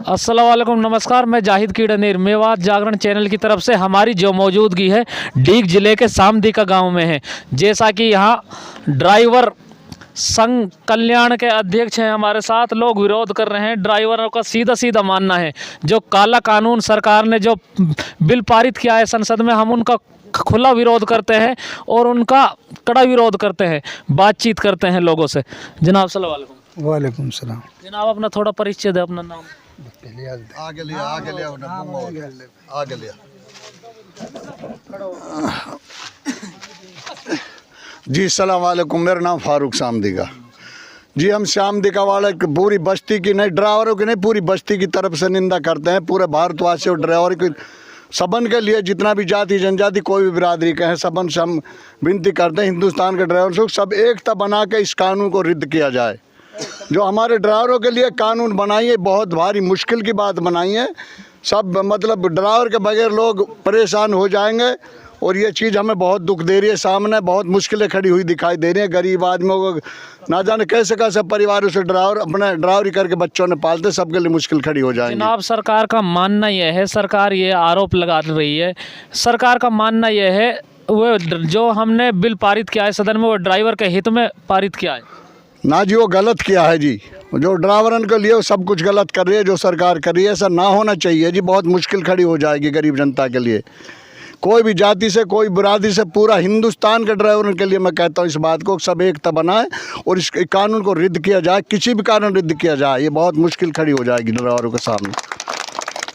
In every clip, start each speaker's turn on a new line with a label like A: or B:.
A: अस्सलाम वालेकुम, नमस्कार। मैं जाहिद कीड़नीर मेवात जागरण चैनल की तरफ से हमारी जो मौजूदगी है डीग ज़िले के सामदी का गांव में है। जैसा कि यहाँ ड्राइवर संघ कल्याण के अध्यक्ष हैं हमारे साथ, लोग विरोध कर रहे हैं। ड्राइवरों का सीधा सीधा मानना है जो काला कानून सरकार ने जो बिल पारित किया है संसद में, हम उनका खुला विरोध करते हैं और उनका कड़ा विरोध करते हैं, बातचीत करते हैं लोगों से। जनाब अस्सलाम वालेकुम।
B: वालेकुम सलाम।
A: जनाब अपना थोड़ा परिचय दे, अपना नाम।
B: आगे लिया जी। सलाम वालेकुम, मेरा नाम फारूक सामदीगा जी। हम सामदीगा वाले पूरी बस्ती की नहीं, ड्राइवरों की नहीं, पूरी बस्ती की तरफ से निंदा करते हैं। पूरे भारतवासी और ड्राइवर की सबन के लिए, जितना भी जाति जनजाति कोई भी बिरादरी का है, सबन से हम विनती करते हैं हिंदुस्तान के ड्राइवर को सब एकता बना के इस कानून को रद्द किया जाए। जो हमारे ड्राइवरों के लिए कानून बनाई है, बहुत भारी मुश्किल की बात बनाई है। सब मतलब ड्राइवर के बगैर लोग परेशान हो जाएंगे और ये चीज़ हमें बहुत दुख दे रही है। सामने बहुत मुश्किलें खड़ी हुई दिखाई दे रही हैं। गरीब आदमियों को ना जाने कैसे कैसे परिवारों से ड्राइवर अपने ड्राइवरी करके बच्चों ने पालते, सबके लिए मुश्किल खड़ी हो जाएगी।
A: जनाब सरकार का मानना यह है, सरकार ये आरोप लगा रही है, सरकार का मानना यह है वो जो हमने बिल पारित किया है सदन में वो ड्राइवर के हित में पारित किया है।
B: ना जी, वो गलत किया है जी। जो ड्राइवरन के लिए वो सब कुछ गलत कर रही है जो सरकार कर रही है। ऐसा ना होना चाहिए जी, बहुत मुश्किल खड़ी हो जाएगी गरीब जनता के लिए। कोई भी जाति से, कोई बिरादरी से, पूरा हिंदुस्तान के ड्राइवरों के लिए मैं कहता हूँ इस बात को सब एकता बनाए और इस कानून को रद्द किया जाए, किसी भी कारण रद्द किया जाए। ये बहुत मुश्किल खड़ी हो जाएगी ड्राइवरों के सामने।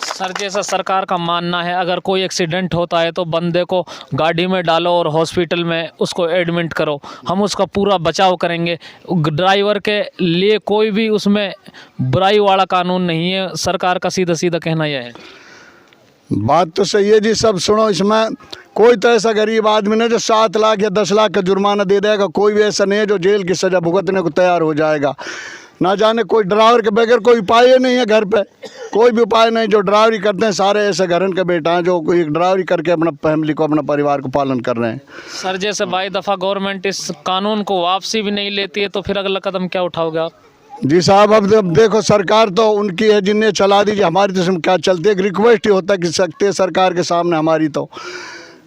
A: सर जैसा सरकार का मानना है अगर कोई एक्सीडेंट होता है तो बंदे को गाड़ी में डालो और हॉस्पिटल में उसको एडमिट करो, हम उसका पूरा बचाव करेंगे। ड्राइवर के लिए कोई भी उसमें बुराई वाला कानून नहीं है, सरकार का सीधा सीधा कहना यह है।
B: बात तो सही है जी। सब सुनो, इसमें कोई तो ऐसा गरीब आदमी नहीं जो 7 लाख या 10 लाख का जुर्माना दे देगा। कोई भी ऐसा नहीं है जो जेल की सज़ा भुगतने को तैयार हो जाएगा। ना जाने कोई ड्राइवर के बगैर कोई उपाय नहीं है घर पे, कोई भी उपाय नहीं। जो ड्राइवरी करते हैं सारे ऐसे घरन के बेटा हैं जो कोई ड्राइवरी करके अपना फैमिली को, अपना परिवार को पालन कर रहे हैं।
A: सर जैसे 22 दफ़ा गवर्नमेंट इस कानून को वापसी भी नहीं लेती है तो फिर अगला कदम क्या उठाओगे आप?
B: जी साहब, अब देखो सरकार तो उनकी है जिन्हें चला दीजिए, हमारी तो क्या चलती है। एक रिक्वेस्ट ही होता है कि सकते हैं सरकार के सामने हमारी तो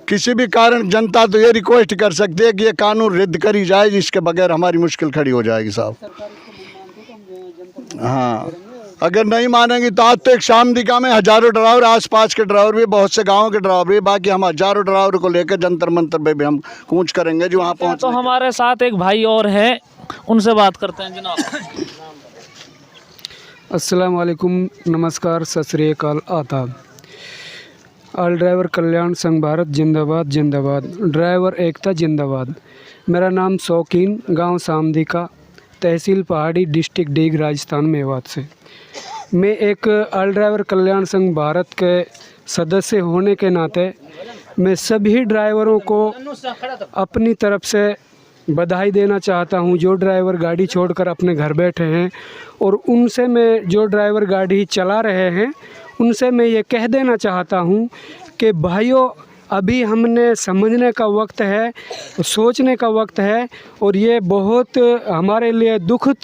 B: किसी भी कारण जनता तो ये रिक्वेस्ट कर सकती है कि ये कानून रद्द करी जाए, जिसके बगैर हमारी मुश्किल खड़ी हो जाएगी साहब। हाँ, अगर नहीं मानेंगी तो आज तो एक सामदीगा में हज़ारों ड्राइवर, आसपास के ड्राइवर भी, बहुत से गाँव के ड्राइवर भी, बाकी हम हज़ारों ड्राइवर को लेकर जंतर मंतर पे भी हम कूच करेंगे जो वहाँ पहुँच।
A: तो हमारे साथ एक भाई और हैं, उनसे बात करते हैं। जनाब
C: अस्सलाम वालेकुम, नमस्कार, सत श्री अकाल, आदाब। ऑल ड्राइवर कल्याण संघ भारत जिंदाबाद जिंदाबाद, ड्राइवर एकता जिंदाबाद। मेरा नाम शौकीन, गांव सामदीका, तहसील पहाड़ी, डिस्ट्रिक्ट डीग, राजस्थान, मेवात से। मैं एक ऑल ड्राइवर कल्याण संघ भारत के सदस्य होने के नाते मैं सभी ड्राइवरों को अपनी तरफ से बधाई देना चाहता हूं जो ड्राइवर गाड़ी छोड़कर अपने घर बैठे हैं, और उनसे मैं जो ड्राइवर गाड़ी चला रहे हैं उनसे मैं ये कह देना चाहता हूं कि भाइयों, अभी हमने समझने का वक्त है, सोचने का वक्त है, और ये बहुत हमारे लिए दुखद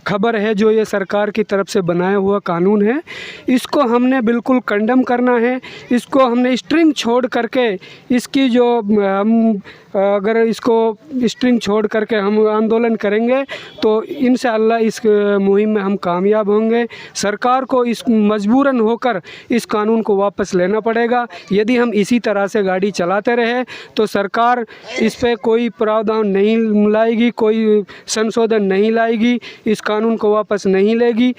C: खबर है जो ये सरकार की तरफ से बनाया हुआ कानून है। इसको हमने बिल्कुल कंडेम करना है। इसको हमने स्ट्रिंग छोड़ करके इसकी जो हम अगर इसको स्ट्रिंग छोड़ करके हम आंदोलन करेंगे तो इंशाअल्लाह इस मुहिम में हम कामयाब होंगे। सरकार को इस मजबूरन होकर इस कानून को वापस लेना पड़ेगा। यदि हम इसी तरह से गाड़ी चलाते रहे तो सरकार इस पे कोई प्रावधान नहीं लाएगी, कोई संशोधन नहीं लाएगी, इस कानून को वापस नहीं लेगी।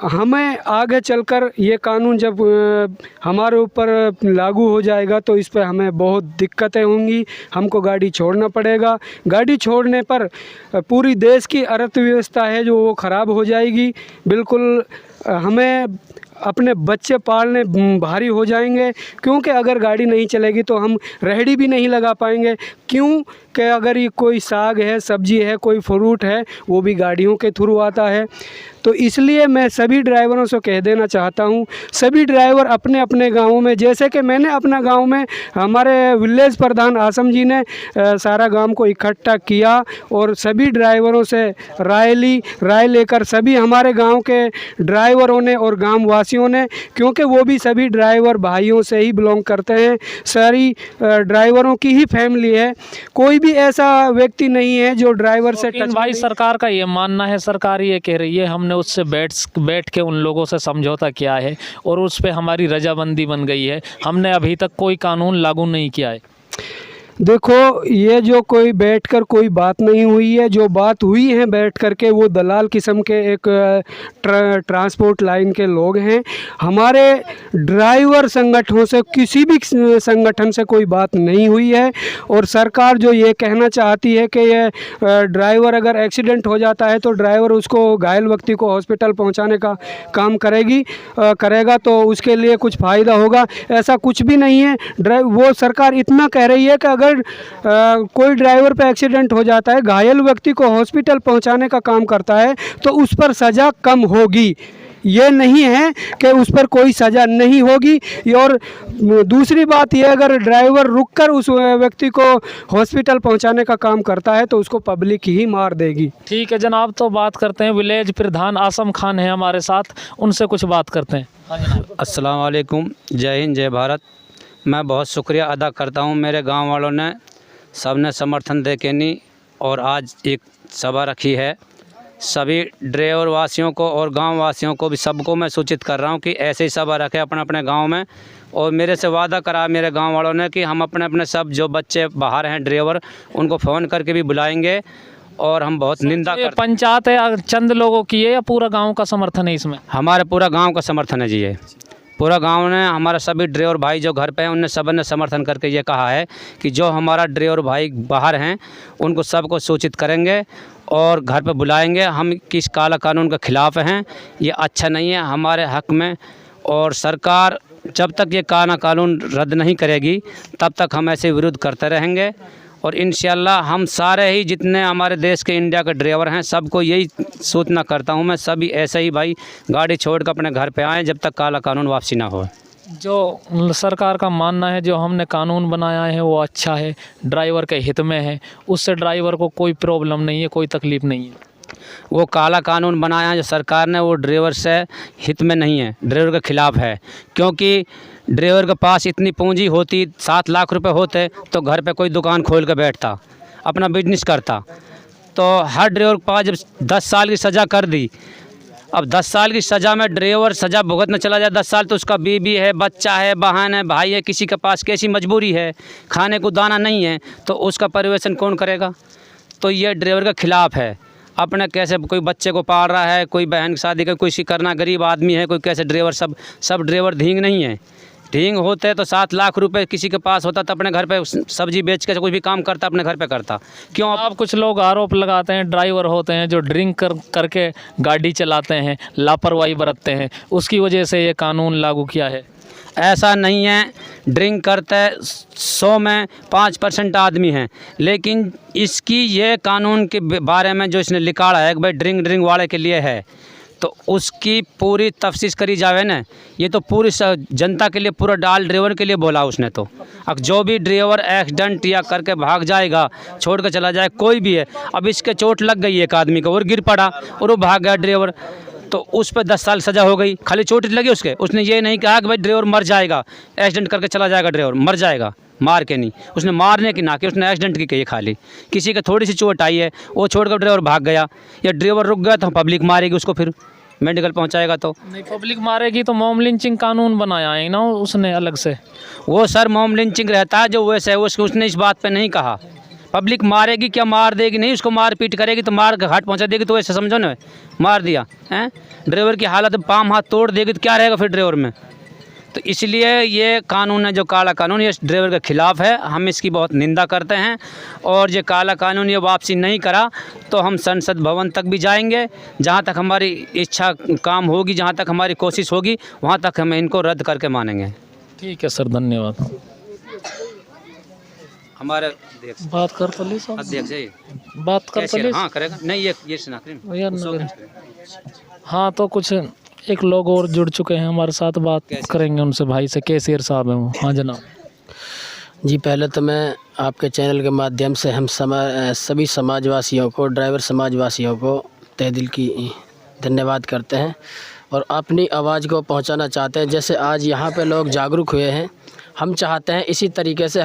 C: हमें आगे चलकर ये कानून जब हमारे ऊपर लागू हो जाएगा तो इस पर हमें बहुत दिक्कतें होंगी, हमको गाड़ी छोड़ना पड़ेगा। गाड़ी छोड़ने पर पूरी देश की अर्थव्यवस्था है जो वो ख़राब हो जाएगी। बिल्कुल हमें अपने बच्चे पालने भारी हो जाएंगे, क्योंकि अगर गाड़ी नहीं चलेगी तो हम रेहड़ी भी नहीं लगा पाएंगे। क्यों कि अगर ये कोई साग है, सब्जी है, कोई फ्रूट है, वो भी गाड़ियों के थ्रू आता है। तो इसलिए मैं सभी ड्राइवरों से कह देना चाहता हूँ, सभी ड्राइवर अपने अपने गाँवों में, जैसे कि मैंने अपना गाँव में हमारे विलेज प्रधान आसम जी ने सारा गांव को इकट्ठा किया और सभी ड्राइवरों से राय लेकर सभी हमारे गांव के ड्राइवरों ने और गांव वासियों ने, क्योंकि वो भी सभी ड्राइवर भाइयों से ही बिलोंग करते हैं, सारी ड्राइवरों की ही फैमिली है, कोई भी ऐसा व्यक्ति नहीं है जो ड्राइवर से
A: लेकिन
C: टच
A: भाई सरकार का ये मानना है, सरकार ये कह रही है हमने उससे बैठ के उन लोगों से समझौता किया है और उस पर हमारी रजामंदी बन गई है, हमने अभी तक कोई कानून लागू नहीं किया है।
C: देखो, ये जो कोई बैठकर कोई बात नहीं हुई है, जो बात हुई है बैठ कर के वो दलाल किस्म के एक ट्रांसपोर्ट लाइन के लोग हैं। हमारे ड्राइवर संगठनों से, किसी भी संगठन से कोई बात नहीं हुई है। और सरकार जो ये कहना चाहती है कि ये ड्राइवर अगर एक्सीडेंट हो जाता है तो ड्राइवर उसको, घायल व्यक्ति को हॉस्पिटल पहुंचाने का काम करेगा तो उसके लिए कुछ फ़ायदा होगा, ऐसा कुछ भी नहीं है। वो सरकार इतना कह रही है कि अगर कोई ड्राइवर पे एक्सीडेंट हो जाता है, घायल व्यक्ति को हॉस्पिटल पहुंचाने का काम करता है तो उस पर सज़ा कम होगी। ये नहीं है कि उस पर कोई सज़ा नहीं होगी। और दूसरी बात यह, अगर ड्राइवर रुककर उस व्यक्ति को हॉस्पिटल पहुंचाने का काम करता है तो उसको पब्लिक ही मार देगी।
A: ठीक है जनाब, तो बात करते हैं, विलेज प्रधान आसम खान है हमारे साथ, उनसे कुछ बात करते हैं। हाँ जनाब।
D: अस्सलाम वालेकुम, जय हिंद जय भारत। मैं बहुत शुक्रिया अदा करता हूं, मेरे गांव वालों ने सब ने समर्थन दे के नहीं और आज एक सभा रखी है। सभी ड्राइवर वासियों को और गांव वासियों को भी, सबको मैं सूचित कर रहा हूं कि ऐसे ही सभा रखें अपने अपने गांव में। और मेरे से वादा करा मेरे गांव वालों ने कि हम अपने अपने सब जो बच्चे बाहर हैं ड्राइवर, उनको फ़ोन करके भी बुलाएंगे। और हम बहुत निंदा
A: ये
D: करते हैं।
A: पंचायत है चंद लोगों की है या पूरा गांव का समर्थन है इसमें?
D: हमारे पूरा गांव का समर्थन है जी, ये पूरा गांव ने, हमारा सभी ड्राइवर भाई जो घर पे हैं उनने सब ने समर्थन करके ये कहा है कि जो हमारा ड्राइवर भाई बाहर हैं उनको सबको सूचित करेंगे और घर पे बुलाएंगे। हम किस काला कानून के ख़िलाफ़ हैं, ये अच्छा नहीं है हमारे हक़ में। और सरकार जब तक ये काला कानून रद्द नहीं करेगी तब तक हम ऐसे विरोध करते रहेंगे। और इंशाल्लाह हम सारे ही जितने हमारे देश के इंडिया के ड्राइवर हैं सबको यही सूचना करता हूं मैं, सभी ऐसे ही भाई गाड़ी छोड़ कर अपने घर पे आएँ जब तक काला कानून वापसी ना हो।
A: जो सरकार का मानना है जो हमने कानून बनाया है वो अच्छा है, ड्राइवर के हित में है, उससे ड्राइवर को कोई प्रॉब्लम नहीं है, कोई तकलीफ़ नहीं है।
D: वो काला कानून बनाया है जो सरकार ने, वो ड्राइवर से हित में नहीं है, ड्राइवर के ख़िलाफ़ है। क्योंकि ड्राइवर के पास इतनी पूंजी होती, 7 लाख रुपए होते तो घर पे कोई दुकान खोल के बैठता, अपना बिजनेस करता। तो हर ड्राइवर के पास जब 10 साल की सज़ा कर दी, अब 10 साल की सज़ा में ड्राइवर सज़ा भुगतना चला जाए 10 साल, तो उसका बीवी है, बच्चा है, बहन है, भाई है, किसी के पास कैसी मजबूरी है, खाने को दाना नहीं है, तो उसका परिवेशन कौन करेगा? तो ये ड्राइवर के ख़िलाफ़ है। अपने कैसे कोई बच्चे को पाल रहा है, कोई बहन की शादी का कोई करना, गरीब आदमी है, कोई कैसे ड्राइवर, सब ड्राइवर धींग नहीं है। ढींग होते तो 7 लाख रुपए किसी के पास होता तो अपने घर पे सब्जी बेच के कोई भी काम करता, अपने घर पे करता। क्यों?
A: आप कुछ लोग आरोप लगाते हैं ड्राइवर होते हैं जो ड्रिंक करके गाड़ी चलाते हैं, लापरवाही बरतते हैं, उसकी वजह से ये कानून लागू किया है।
D: ऐसा नहीं है, ड्रिंक करते 100 में 5% आदमी हैं, लेकिन इसकी ये कानून के बारे में जो इसने लिखा है कि भाई ड्रिंक वाले के लिए है, तो उसकी पूरी तफ्सीस करी जावे ना। ये तो पूरी जनता के लिए, पूरा डाल ड्राइवर के लिए बोला उसने। तो अब जो भी ड्राइवर एक्सीडेंट या करके भाग जाएगा, छोड़ कर चला जाए, कोई भी है, अब इसके चोट लग गई एक आदमी को और गिर पड़ा और वो भाग गया ड्राइवर, तो उस पर 10 साल सज़ा हो गई, खाली चोट लगी उसके। उसने ये नहीं कहा कि भाई ड्राइवर मर जाएगा, एक्सीडेंट करके चला जाएगा ड्राइवर, मर जाएगा, मार के नहीं, उसने मारने की ना कि उसने एक्सीडेंट की कही। खाली किसी का थोड़ी सी चोट आई है, वो छोड़कर ड्राइवर भाग गया, या ड्राइवर रुक गया तो पब्लिक मारेगी उसको, फिर मेडिकल पहुंचाएगा। तो
A: नहीं, पब्लिक मारेगी तो मॉब लिंचिंग कानून बनाया है ना उसने अलग से।
D: वो सर मॉब लिंचिंग रहता है जो वैसे है, उसने इस बात पे नहीं कहा। पब्लिक मारेगी क्या, मार देगी नहीं, उसको मार पीट करेगी तो मार घाट पहुंचा देगी, तो ऐसे समझो ना, मार दिया हैं, ड्राइवर की हालत पाम हाथ तोड़ देगी तो क्या रहेगा फिर ड्राइवर में। तो इसलिए ये कानून है जो काला कानून, ये ड्राइवर के ख़िलाफ़ है, हम इसकी बहुत निंदा करते हैं। और ये काला कानून ये वापसी नहीं करा तो हम संसद भवन तक भी जाएंगे, जहाँ तक हमारी इच्छा काम होगी, जहाँ तक हमारी कोशिश होगी, वहाँ तक हम इनको रद्द करके मानेंगे।
A: ठीक है सर, धन्यवाद।
D: हमारे अध्यक्ष
A: बात कर तो ली साहब,
D: अध्यक्ष है ये।
A: बात कर तो ली।
D: हाँ करेगा नहीं, ये सुना करें।
A: यार नगर। हाँ तो कुछ एक लोग और जुड़ चुके हैं हमारे साथ, बात करेंगे उनसे। भाई से कैशियर साहब हैं वो। हाँ जनाब।
E: जी, पहले तो मैं आपके चैनल के माध्यम से हम सभी समाजवासियों को, ड्राइवर समाजवासियों को तहे दिल की धन्यवाद करते हैं और अपनी आवाज़ को पहुंचाना चाहते हैं। जैसे आज यहाँ पे लोग जागरूक हुए हैं, हम चाहते हैं इसी तरीके से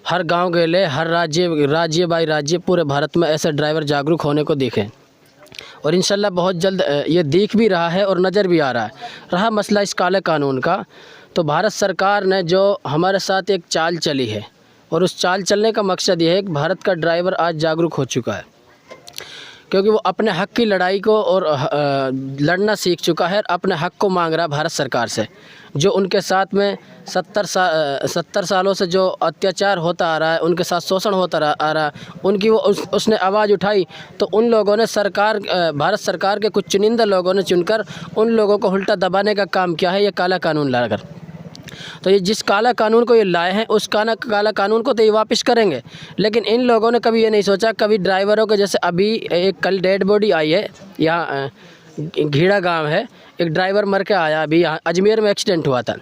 E: हर गांव के लिए, हर राज्य बाई राज्य पूरे भारत में ऐसे ड्राइवर जागरूक होने को देखें और इंशाल्लाह बहुत जल्द ये दिख भी रहा है और नज़र भी आ रहा है। रहा मसला इस काले कानून का, तो भारत सरकार ने जो हमारे साथ एक चाल चली है और उस चाल चलने का मकसद ये है कि भारत का ड्राइवर आज जागरूक हो चुका है, क्योंकि वो अपने हक़ की लड़ाई को और लड़ना सीख चुका है, अपने हक़ को मांग रहा है भारत सरकार से। जो उनके साथ में 70 सालों से जो अत्याचार होता आ रहा है, उनके साथ शोषण होता आ रहा है, उनकी उसने आवाज़ उठाई, तो उन लोगों ने भारत सरकार के कुछ चुनिंदा लोगों ने चुनकर उन लोगों को उल्टा दबाने का काम किया है, ये काला कानून लाकर। तो ये जिस काला कानून को ये लाए हैं, उस काला कानून को तो ये वापस करेंगे, लेकिन इन लोगों ने कभी ये नहीं सोचा, कभी ड्राइवरों के जैसे अभी एक कल डेड बॉडी आई है यहाँ घीड़ा गांव है, एक ड्राइवर मर के आया, अभी यहाँ अजमेर में एक्सीडेंट हुआ था।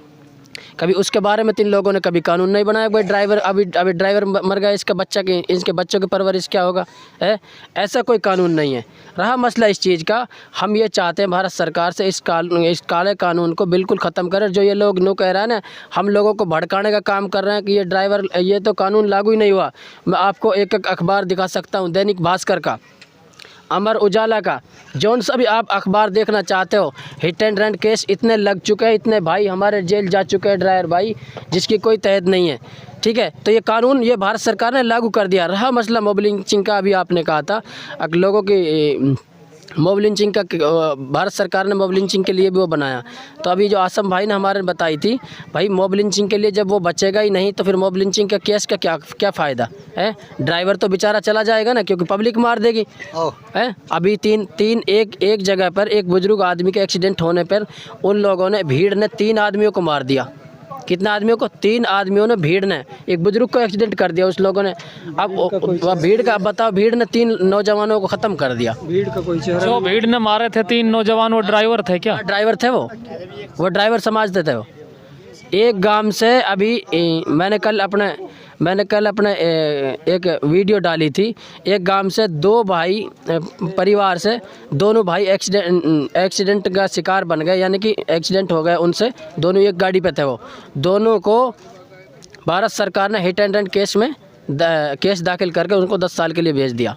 E: कभी उसके बारे में 3 लोगों ने कभी कानून नहीं बनाया। भाई ड्राइवर अभी ड्राइवर मर गया, इसके बच्चों की परवरिश क्या होगा है? ऐसा कोई कानून नहीं है। रहा मसला इस चीज़ का, हम ये चाहते हैं भारत सरकार से इस काले कानून को बिल्कुल ख़त्म करें। जो ये लोग कह रहे हैं ना, हम लोगों को भड़काने का काम कर रहे हैं कि ये ड्राइवर, ये तो कानून लागू ही नहीं हुआ। मैं आपको एक अखबार दिखा सकता हूँ, दैनिक भास्कर का, अमर उजाला का, जौन सा भी आप अखबार देखना चाहते हो, हिट एंड रन केस इतने लग चुके हैं, इतने भाई हमारे जेल जा चुके हैं ड्राइवर भाई, जिसकी कोई तहद नहीं है। ठीक है, तो ये कानून ये भारत सरकार ने लागू कर दिया। रहा मसला मॉब लिंचिंग का, अभी आपने कहा था लोगों की मॉब लिंचिंग का, भारत सरकार ने मॉब लिंचिंग के लिए भी वो बनाया। तो अभी जो आसम भाई ने हमारे बताई थी, भाई मॉब लिंचिंग के लिए जब वो बचेगा ही नहीं, तो फिर मॉब लिंचिंग का केस का क्या फ़ायदा है? ड्राइवर तो बेचारा चला जाएगा ना, क्योंकि पब्लिक मार देगी है। अभी एक जगह पर एक बुजुर्ग आदमी के एक्सीडेंट होने पर उन लोगों ने, भीड़ ने 3 आदमियों को मार दिया। कितना आदमियों को? 3 आदमियों ने, भीड़ ने एक बुजुर्ग को एक्सीडेंट कर दिया उस लोगों ने। अब भीड़ का बताओ, भीड़ ने 3 नौजवानों को ख़त्म कर दिया।
C: भीड़ का कोई चेहरा
A: जो भीड़ ने मारे थे 3 नौजवान, वो ड्राइवर थे क्या?
E: ड्राइवर थे वो ड्राइवर समझते थे वो। एक गांव से अभी मैंने कल अपने एक वीडियो डाली थी। एक गांव से 2 भाई परिवार से, दोनों भाई एक्सीडेंट का शिकार बन गए, यानी कि एक्सीडेंट हो गए उनसे। दोनों एक गाड़ी पे थे, वो दोनों को भारत सरकार ने हिट एंड रन केस में केस दाखिल करके उनको 10 साल के लिए भेज दिया,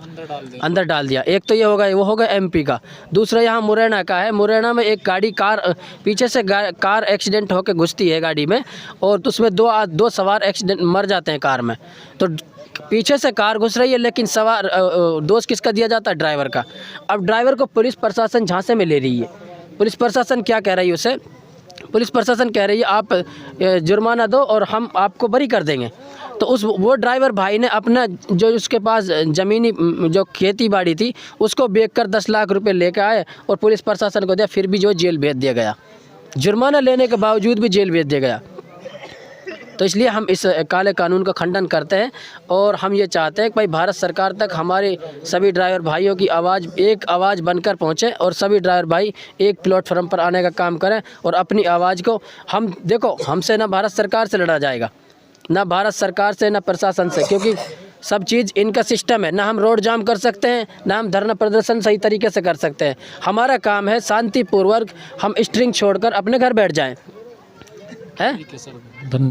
E: अंदर डाल दिया। एक तो ये वो होगा एमपी का। दूसरा यहाँ मुरैना का है। मुरैना में एक कार पीछे से कार एक्सीडेंट होकर घुसती है गाड़ी में, और उसमें 2 सवार एक्सीडेंट मर जाते हैं कार में। तो पीछे से कार घुस रही है, लेकिन सवार दोष किसका दिया जाता है? ड्राइवर का। अब ड्राइवर को पुलिस प्रशासन झांसे में ले रही है। पुलिस प्रशासन क्या कह रही है उसे? पुलिस प्रशासन कह रही है आप जुर्माना दो और हम आपको बरी कर देंगे। तो वो ड्राइवर भाई ने अपना जो उसके पास ज़मीनी जो खेती बाड़ी थी, उसको बेच कर 10 लाख रुपए लेकर आए और पुलिस प्रशासन को दिया, फिर भी जो जेल भेज दिया गया। जुर्माना लेने के बावजूद भी जेल भेज दिया गया। तो इसलिए हम इस काले कानून का खंडन करते हैं और हम ये चाहते हैं कि भाई भारत सरकार तक हमारे सभी ड्राइवर भाइयों की एक आवाज़ बनकर पहुँचे और सभी ड्राइवर भाई एक प्लेटफॉर्म पर आने का काम करें और अपनी आवाज़ को हम देखो, हमसे ना भारत सरकार से लड़ा जाएगा, ना भारत सरकार से, ना प्रशासन से, क्योंकि सब चीज़ इनका सिस्टम है। ना हम रोड जाम कर सकते हैं, ना हम धरना प्रदर्शन सही तरीके से कर सकते हैं। हमारा काम है शांतिपूर्वक हम स्ट्रिंग छोड़कर अपने घर बैठ जाएं। है।
A: धन्यवाद।